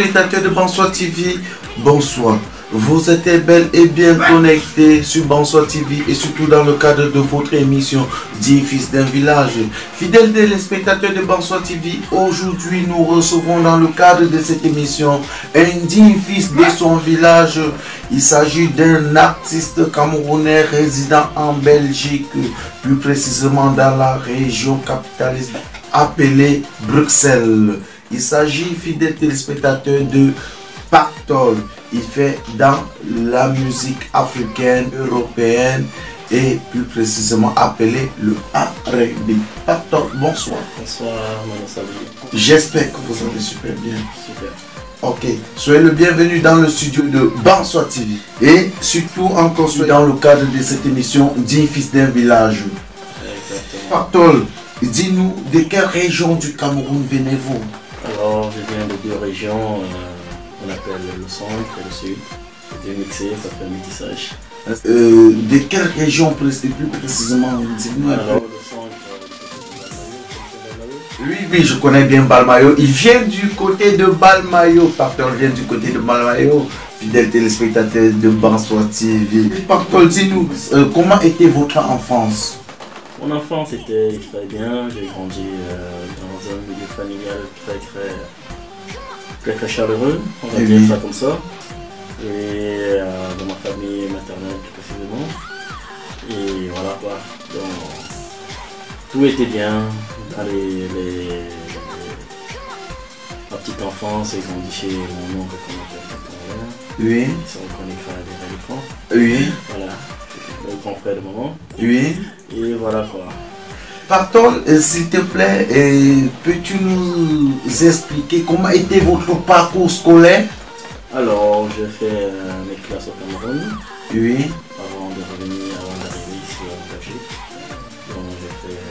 téléspectateurs de Bonsoir TV, bonsoir. Vous êtes bel et bien connectés sur Bonsoir TV et surtout dans le cadre de votre émission Digne fils d'un village. Fidèles téléspectateurs de Bonsoir TV, aujourd'hui nous recevons dans le cadre de cette émission un digne fils de son village. Il s'agit d'un artiste camerounais résident en Belgique, plus précisément dans la région capitaliste appelée Bruxelles. Il s'agit, fidèles téléspectateurs, de Pactol. Il fait dans la musique africaine, européenne et plus précisément appelé le R&B. Pactol, bonsoir. Bonsoir, mon salut. J'espère que vous allez super bien. Super. Ok, soyez le bienvenu dans le studio de Bonsoir TV. Et surtout encore soyez dans le cadre de cette émission Digne fils d'un village. Exactement. Pactol, dis-nous de quelle région du Cameroun venez-vous? Alors, je viens de deux régions, on appelle le centre et le sud. C'est mixé, ça fait un métissage. De quelle région plus précisément? Dis-nous un peu. Alors, le centre, Oui, je connais bien Balmayo. Il vient du côté de Balmayo. Pactol vient du côté de Balmayo. Fidèle téléspectateur de Bonsoir TV. Pactol, dis-nous, comment était votre enfance? mon enfance était très bien. J'ai grandi dans un milieu familial très chaleureux, on va dire ça comme ça. Et dans ma famille maternelle plus précisément. Et voilà quoi. Donc, tout était bien dans ma petite enfance. J'ai grandi chez mon oncle qu'on appelle Oui. Ils sont connus frères des éléphants. Oui. Voilà. Le grand frère de maman. Oui. Et voilà quoi. Pactol, s'il te plaît, peux-tu nous expliquer comment était votre parcours scolaire? Alors, j'ai fait mes classes au Cameroun. Oui. Avant d'arriver ici en Belgique. Donc, j'ai fait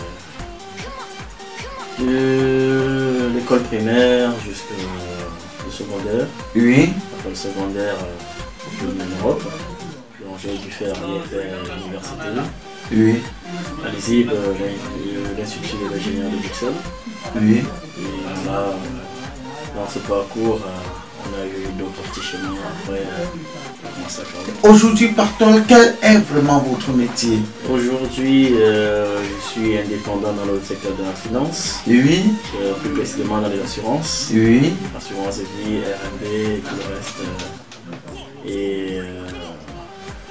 de l'école primaire jusqu'au secondaire. Oui. Après le secondaire, je suis venu en Europe. Donc, j'ai dû faire l'université. Oui. À l'ISIB, l'Institut des ingénieurs de Bruxelles. Oui. Et là, dans ce parcours, on a eu d'autres petits chemins après. Aujourd'hui, Pactol, quel est vraiment votre métier? Aujourd'hui, je suis indépendant dans le secteur de la finance. Oui. Plus précisément dans les assurances. Oui. Assurance vie, R&B et tout le reste. Et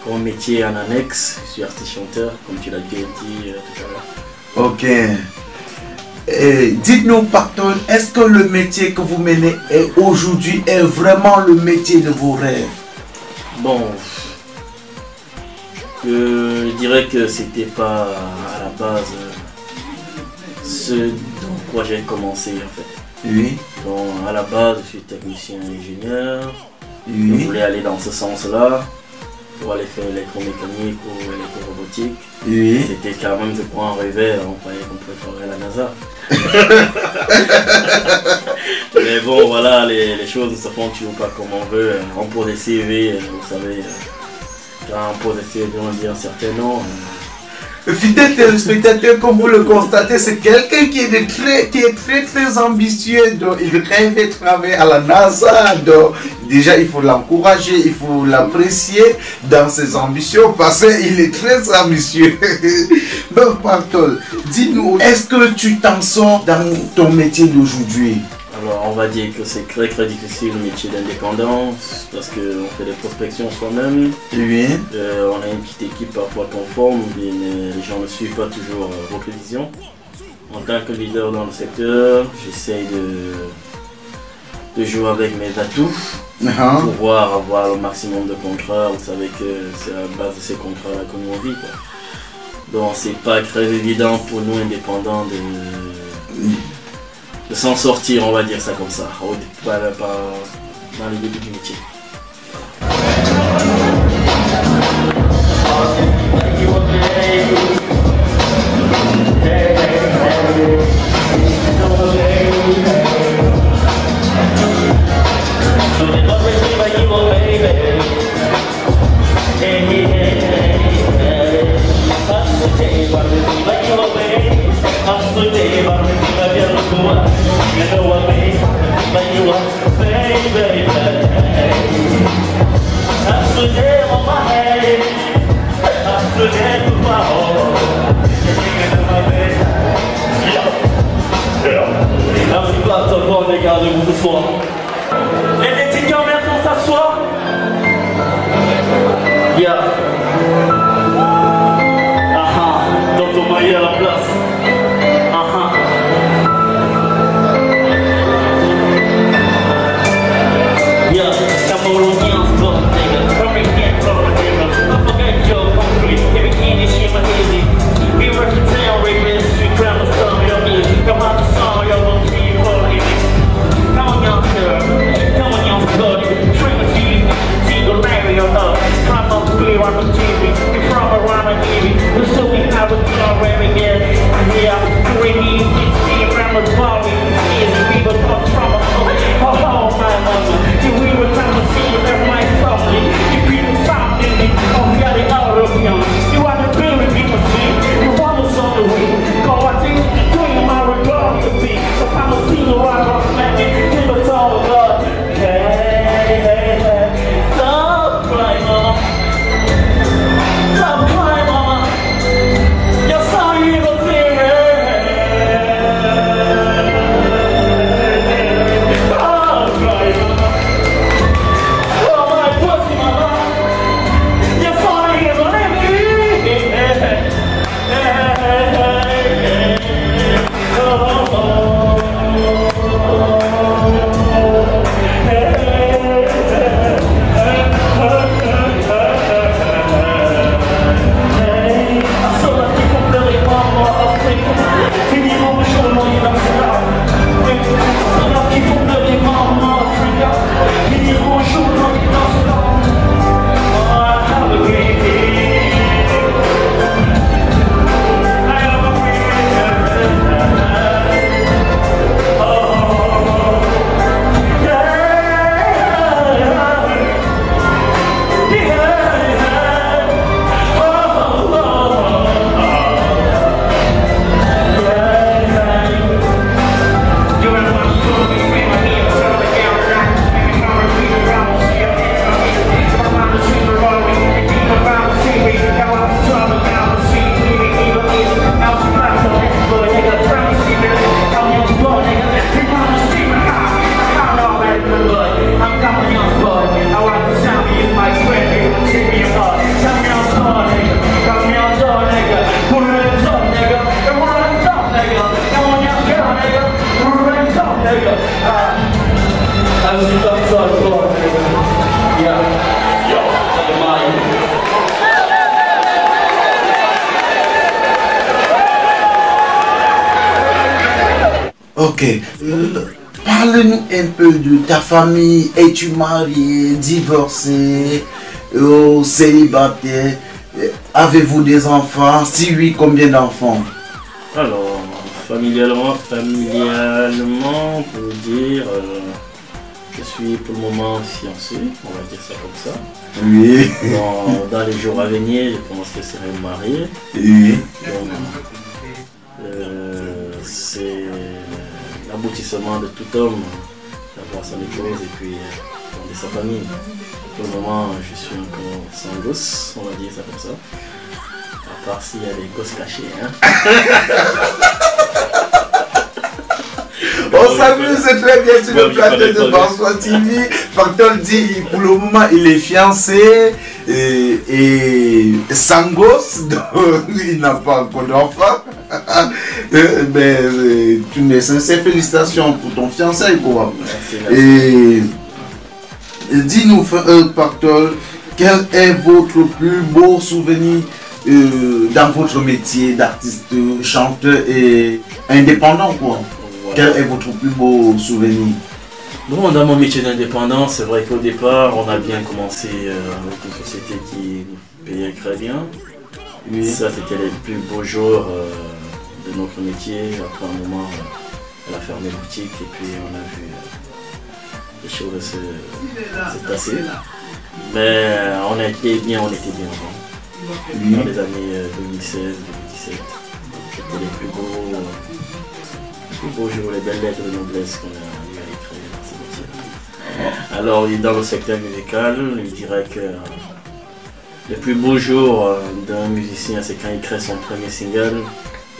comme métier en annexe, je suis artiste-chanteur, comme tu l'as bien dit tout à l'heure. Ok. Dites-nous, Pactol, est-ce que le métier que vous menez aujourd'hui est vraiment le métier de vos rêves? Bon, je dirais que c'était pas à la base ce dans quoi j'ai commencé en fait. Oui. Donc à la base, je suis technicien ingénieur. Oui. Je voulais aller dans ce sens-là pour aller faire électromécanique ou électrorobotique. Oui. C'était quand même de quoi on rêvait, on croyait qu'on préparait la NASA. Mais bon, voilà, les choses ne se font toujours pas comme on veut. On pose des CV, vous savez, quand on pose des CV, on dit un certain nom. Fidèle téléspectateur, comme vous le constatez, c'est quelqu'un qui est très ambitieux. Donc, il rêve de travailler à la NASA. Donc, déjà, il faut l'encourager, il faut l'apprécier dans ses ambitions parce qu'il est très ambitieux. Donc, Pactol, dis-nous, est-ce que tu t'en sors dans ton métier d'aujourd'hui? Alors, on va dire que c'est très difficile le métier d'indépendance parce qu'on fait des prospections soi-même. Oui. On a une petite équipe parfois conforme, mais les gens ne suivent pas toujours vos prévisions. En tant que leader dans le secteur, j'essaye de jouer avec mes atouts pour pouvoir avoir le maximum de contrats. Vous savez que c'est à la base de ces contrats-là que nous on vit, quoi. Donc, c'est pas très évident pour nous indépendants de s'en sortir, on va dire ça comme ça, dans les débuts du métier. Baby Ok. Parle-nous un peu de ta famille. Es-tu marié, divorcé, célibataire? Avez-vous des enfants? Si oui, combien d'enfants? Alors, familialement, pour dire, je suis pour le moment fiancé, on va dire ça comme ça. Oui. Dans les jours à venir, je pense que je serai marié. Oui. Donc, c'est l'aboutissement de tout homme d'avoir son épouse et puis fonder sa famille. Pour le moment, je suis encore sans gosse, on va dire ça comme ça. À part s'il y a des gosses cachés. Hein. On s'amuse très bien sur le plateau de Bonsoir TV. Facteur dit pour le moment il est fiancé et sans gosse, donc il n'a pas encore d'enfant. Mais tu me sincères félicitations pour ton fiancé quoi. Et dis-nous, Facteur, quel est votre plus beau souvenir dans votre métier d'artiste, chanteur et indépendant quoi? Quel est votre plus beau souvenir? Bon, dans mon métier d'indépendant, c'est vrai qu'au départ, on a bien commencé avec une société qui payait très bien. Oui. Ça, c'était les plus beaux jours de notre métier. Après un moment, elle a fermé boutique et puis on a vu les choses se tasser. Mais on était bien avant. Oui. Dans les années 2016-2017. C'était les plus beaux jours, les belles lettres de noblesse qu'on a eu à écrire dans ce métier. Alors, dans le secteur musical, je dirais que le plus beau jour d'un musicien, c'est quand il crée son premier single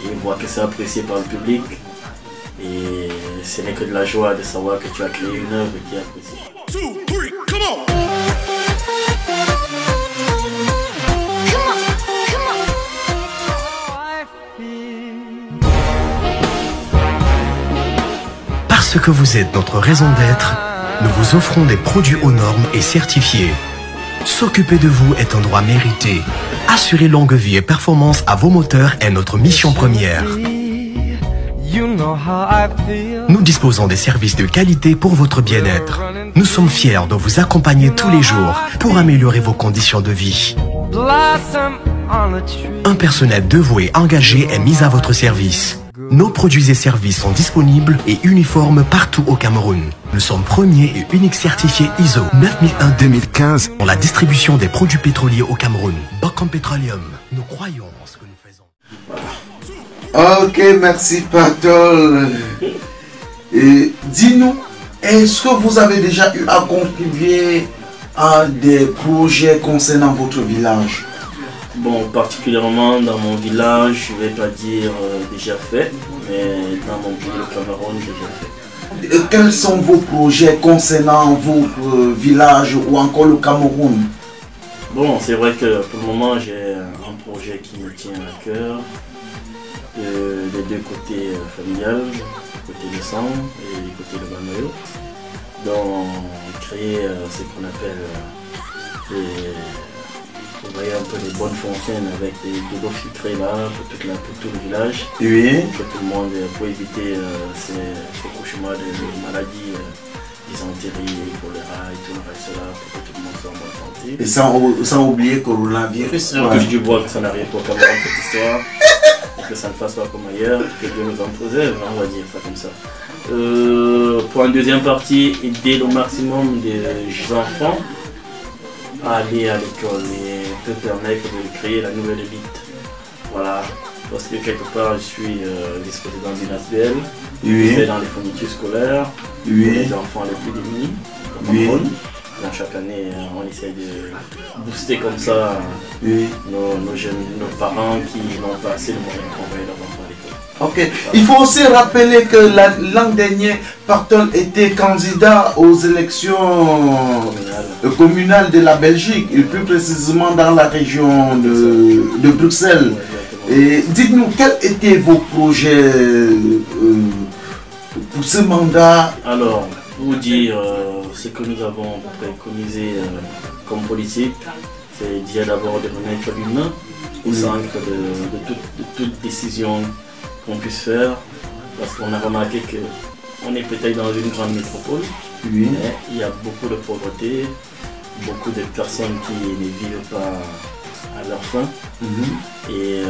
et il voit que c'est apprécié par le public. Et ce n'est que de la joie de savoir que tu as créé une œuvre qui est appréciée. 2, 3, come on! Parce que vous êtes notre raison d'être, nous vous offrons des produits aux normes et certifiés. S'occuper de vous est un droit mérité. Assurer longue vie et performance à vos moteurs est notre mission première. Nous disposons des services de qualité pour votre bien-être. Nous sommes fiers de vous accompagner tous les jours pour améliorer vos conditions de vie. Un personnel dévoué engagé est mis à votre service. Nos produits et services sont disponibles et uniformes partout au Cameroun. Nous sommes premiers et uniques certifiés ISO 9001-2015 pour la distribution des produits pétroliers au Cameroun. Bocom Petroleum, nous croyons en ce que nous faisons. Ok, merci Patol. Dis-nous, est-ce que vous avez déjà eu à contribuer à des projets concernant votre village? Bon, particulièrement dans mon village, je ne vais pas dire déjà fait, mais dans mon pays, le Cameroun, déjà fait. Quels sont vos projets concernant votre village ou encore le Cameroun? Bon, c'est vrai que pour le moment, j'ai un projet qui me tient à cœur, des deux côtés familial, du côté de sang et du côté de Banoyo. Donc, créer ce qu'on appelle vous voyez un peu les bonnes fontaines avec des eaux filtrées là pour tout le village. Oui. Pour tout le monde, pour éviter ces cauchemars de maladies, dysenterie, choléra et tout le reste là, pour que tout le monde soit en bonne santé. Et sans oublier coronavirus. On touche du bois que ça n'arrive pas comme dans cette histoire. Et que ça ne fasse pas comme ailleurs, que Dieu nous en préserve, on va dire ça comme ça. Pour une deuxième partie, aider le maximum des enfants à aller à l'école et peut permettre de créer la nouvelle élite. Voilà, parce que quelque part je suis vice-président d'une ASBL, oui. Je fais dans les fournitures scolaires, oui. Pour les enfants les plus démunis. Oui. Donc chaque année on essaie de booster comme ça oui. nos jeunes, nos parents qui n'ont pas assez de moyens pour envoyer leurs enfants à l'école. Ok. Il faut aussi rappeler que l'an dernier, Patol était candidat aux élections communales de la Belgique, et plus précisément dans la région de Bruxelles. Et dites-nous, quels étaient vos projets pour ce mandat? Alors, pour vous dire ce que nous avons préconisé comme politique, c'est déjà d'abord de remettre l'humain au centre de toute décision qu'on puisse faire parce qu'on a remarqué qu'on est peut-être dans une grande métropole, Oui. mais il y a beaucoup de pauvreté, beaucoup de personnes qui ne vivent pas à leur faim. Et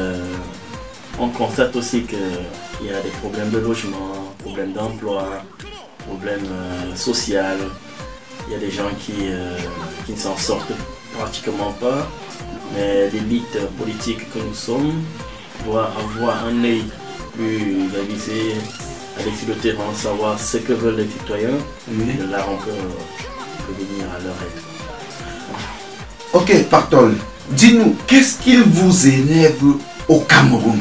on constate aussi qu'il y a des problèmes de logement, problèmes d'emploi, problèmes sociaux. Il y a des gens qui ne s'en sortent pratiquement pas, mais l'élite politique que nous sommes doit avoir un œil plus avisé, aller sur le terrain, savoir ce que veulent les citoyens, et là on peut venir à leur aide. Ok, Pactol, dis-nous, qu'est-ce qu'il vous énerve au Cameroun?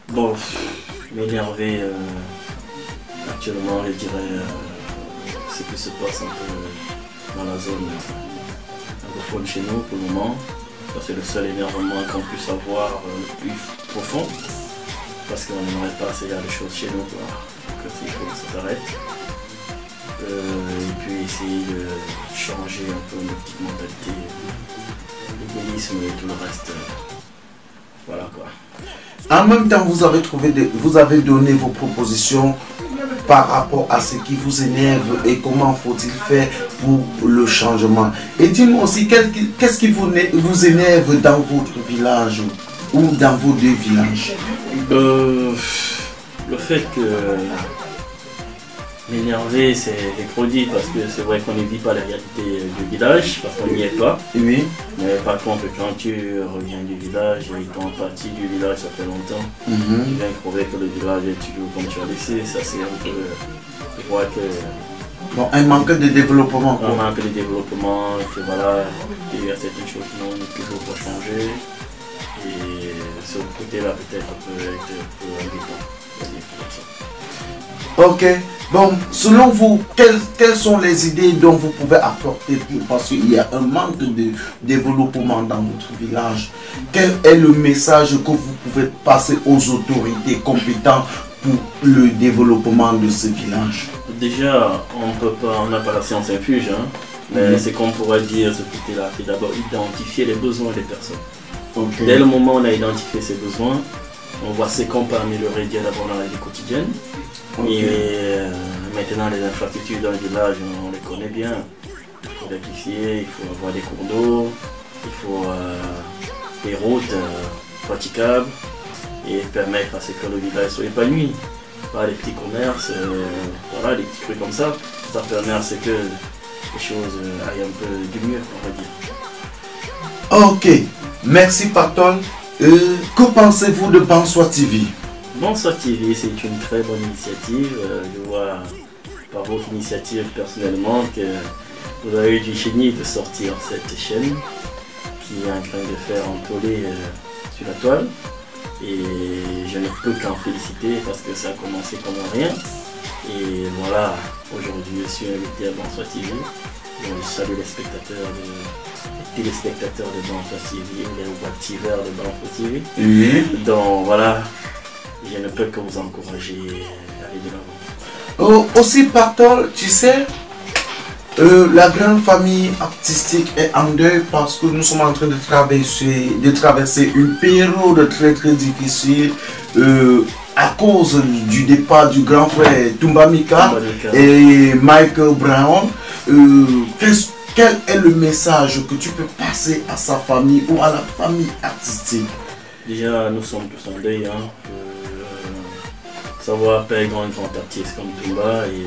Bon, m'énerver actuellement, je dirais ce qui se passe un peu dans la zone anglophone chez nous pour le moment. C'est le seul énervement qu'on puisse avoir le plus profond, parce qu'on n'aimerait pas ce genre de choses chez nous, quoi. Donc il faut que ça s'arrête. Et puis essayer de changer un peu notre petite mentalité, l'égoïsme et tout le reste. Voilà quoi. En même temps, vous avez donné vos propositions par rapport à ce qui vous énerve et comment faut-il faire pour le changement. Et dis-nous aussi, qu'est-ce qui vous énerve dans votre village ou dans vos deux villages? Le fait que m'énerver, c'est trop dit, parce que c'est vrai qu'on ne vit pas la réalité du village, parce qu'on n'y est pas. Oui. Mais par contre, quand tu reviens du village, étant parti du village, ça fait longtemps, tu viens trouver que le village est toujours comme tu as laissé. Ça, c'est un peu. Je crois que. Bon, un manque de développement. Un manque de développement, que voilà, il y a certaines choses qui n'ont toujours pas changé. Et ce côté-là, peut-être, peut être un peu embêtant. Ok, bon, selon vous, quelles sont les idées dont vous pouvez apporter parce qu'il y a un manque de développement dans votre village? Quel est le message que vous pouvez passer aux autorités compétentes pour le développement de ce village? Déjà, on n'a pas la science infuse, hein, mais c'est qu'on pourrait dire ce côté-là, c'est d'abord identifier les besoins des personnes. Okay. Dès le moment où on a identifié ces besoins, on voit ce qu'on peut améliorer déjà d'abord dans la vie quotidienne. Okay. Et maintenant, les infrastructures dans le village, on les connaît bien. Il faut l'électrifier, il faut avoir des cours d'eau, il faut des routes praticables et permettre à ce que le village soit épanoui. Pas les petits commerces, voilà, des petits trucs comme ça. Ça permet à ce que les choses aillent un peu du mieux, on va dire. Ok, merci Pactol. Que pensez-vous de Bonsoir TV? Bonsoir TV, c'est une très bonne initiative. Je vois par votre initiative personnellement que vous avez eu du génie de sortir cette chaîne qui est en train de faire un tollé sur la toile. Et je ne peux qu'en féliciter parce que ça a commencé comme rien. Et voilà, aujourd'hui je suis invité à Bonsoir TV. Donc, je salue les téléspectateurs de Bonsoir TV, les activeurs de Bonsoir TV. Oui. Donc voilà, je ne peux que vous encourager à aller de l'avant. Aussi Pactol, tu sais, la grande famille artistique est en deuil parce que nous sommes en train de traverser une période très difficile à cause du départ du grand frère Toumba Mika et Michael Brown. Quel est le message que tu peux passer à sa famille ou à la famille artistique? Déjà, nous sommes tous en deuil. Hein. Savoir perdre un grand artiste comme Toumba, et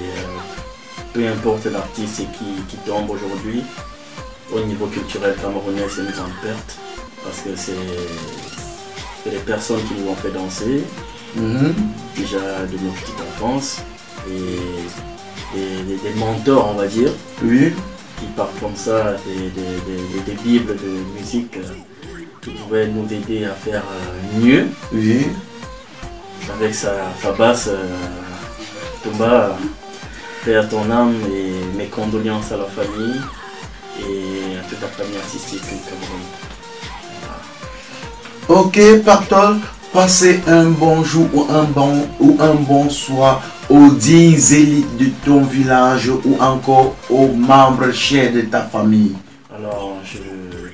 peu importe l'artiste qui tombe aujourd'hui, au niveau culturel camerounais, c'est une grande perte parce que c'est les personnes qui nous ont fait danser, déjà de nos petites enfances, et des mentors, on va dire, qui partent comme ça, des bibles de musique qui pouvaient nous aider à faire mieux. Avec sa basse, Toumba, faire ton âme, et mes condoléances à la famille et à toute la famille artistique du Cameroun. Ok, Pactol, passez un bon jour ou un bon soir aux 10 élites de ton village ou encore aux membres chers de ta famille. Alors, je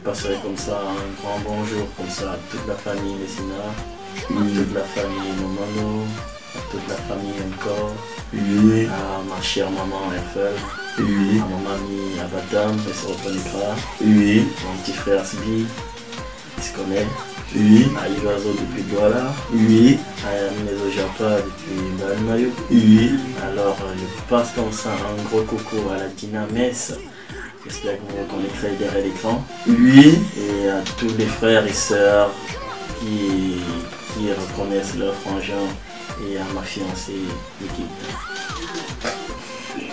passerai comme ça un grand bonjour comme ça à toute la famille Messina, toute la famille Momano, à toute la famille encore, Oui. à ma chère maman Eiffel, Oui. à mon mamie Abatam, elle se reconnaîtra, Oui. mon petit frère Sbi, il se connaît, Oui. à Ivazo depuis Douala, Oui. à Mezo Japa depuis Balmayo. Oui. Alors je passe comme ça un gros coucou à la Dina Metz, j'espère que vous reconnaîtrez derrière l'écran, Oui. et à tous les frères et sœurs qui reconnaissent leur frangin, et à ma fiancée Nikita.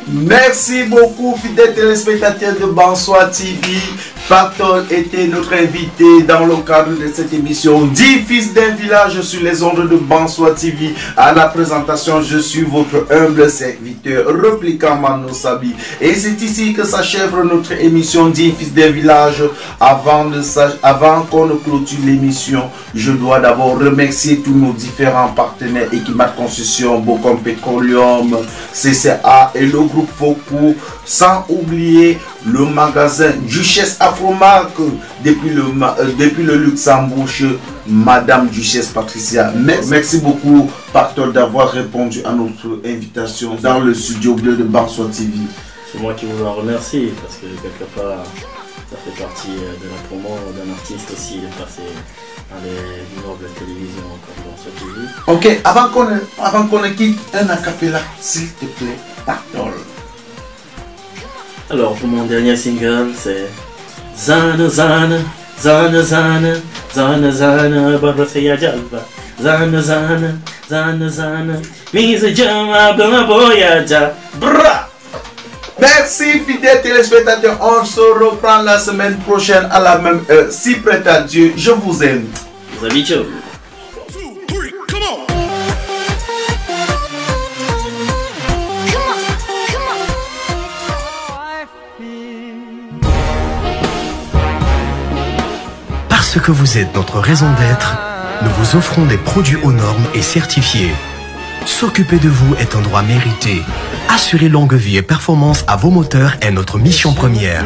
Merci beaucoup, fidèles téléspectateurs de Bonsoir TV. Pactol était notre invité dans le cadre de cette émission 10 fils d'un village sur les ondes de Bonsoir TV. À la présentation, je suis votre humble serviteur, Repliquant Mano Sabi. Et c'est ici que s'achève notre émission 10 fils d'un village. Avant qu'on ne clôture l'émission, je dois d'abord remercier tous nos différents partenaires, Equimat Concession, Bocom Petroleum, CCA et le groupe Foucault, sans oublier le magasin Duchesse Afromark depuis le Luxembourg, Madame Duchesse Patricia. Merci beaucoup, Pactol, d'avoir répondu à notre invitation dans le studio bleu de Bonsoir TV. C'est moi qui vous en remercie parce que quelque part ça fait partie de la promo d'un artiste aussi de passer dans les nobles télévisions comme Bonsoir TV. Ok, avant qu'on ne quitte, un acapella, s'il te plaît, Pactol. Alors pour mon dernier single, c'est Zana Zana, Zana Zana, Zana Zana, Barbaseya Jalba, Zana Zana, Zana Zana, Mise Jama, Bama Boyaja, Bra. Merci, fidèles téléspectateurs. On se reprend la semaine prochaine à la même heure. Si prêt à Dieu, je vous aime. Vous habitez. Parce que vous êtes notre raison d'être, nous vous offrons des produits aux normes et certifiés. S'occuper de vous est un droit mérité. Assurer longue vie et performance à vos moteurs est notre mission première.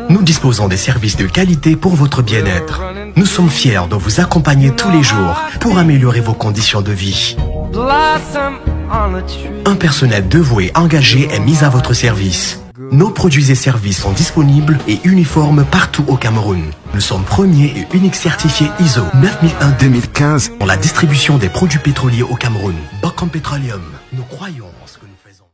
Nous disposons des services de qualité pour votre bien-être. Nous sommes fiers de vous accompagner tous les jours pour améliorer vos conditions de vie. Un personnel dévoué engagé est mis à votre service. Nos produits et services sont disponibles et uniformes partout au Cameroun. Nous sommes premiers et uniques certifiés ISO 9001-2015 pour la distribution des produits pétroliers au Cameroun. Bocom Petroleum, nous croyons en ce que nous faisons.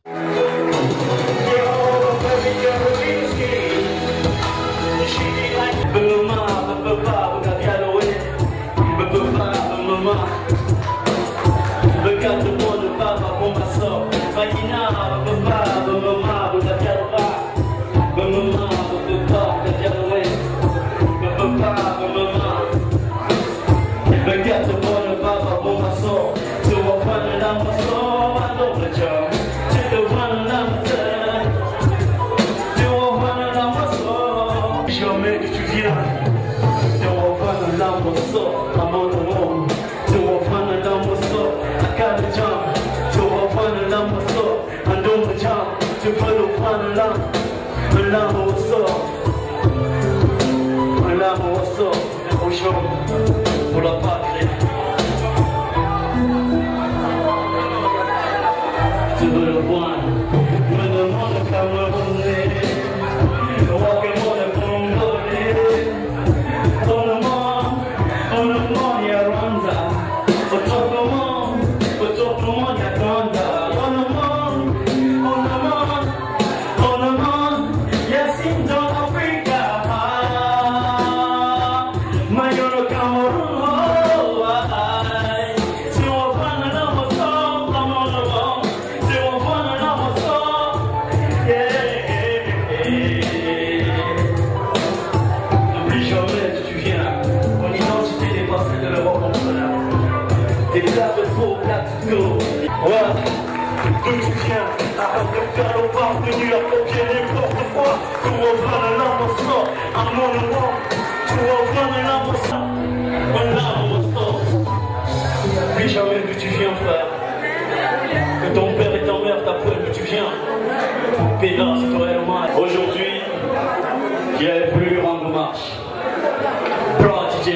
Pour la patrie, je veux le voir, me demande Camerounais, roi que mon Congolais, dans le monde il y a Rwanda, autour du monde il y a Rwanda, dans le monde il y a Sinton Africa. D'où tu viens, arrête de faire le parvenu, à copier n'importe quoi. Tout reprend un arme au sort, un monument. Tout reprend un arme au sort, un arme au sort. N'oublie jamais d'où tu viens, frère. Que ton père et ta mère t'apprennent d'où tu viens. Pédant, c'est toi et le mal. Aujourd'hui, qui avait voulu rendre marche. Plan DJ.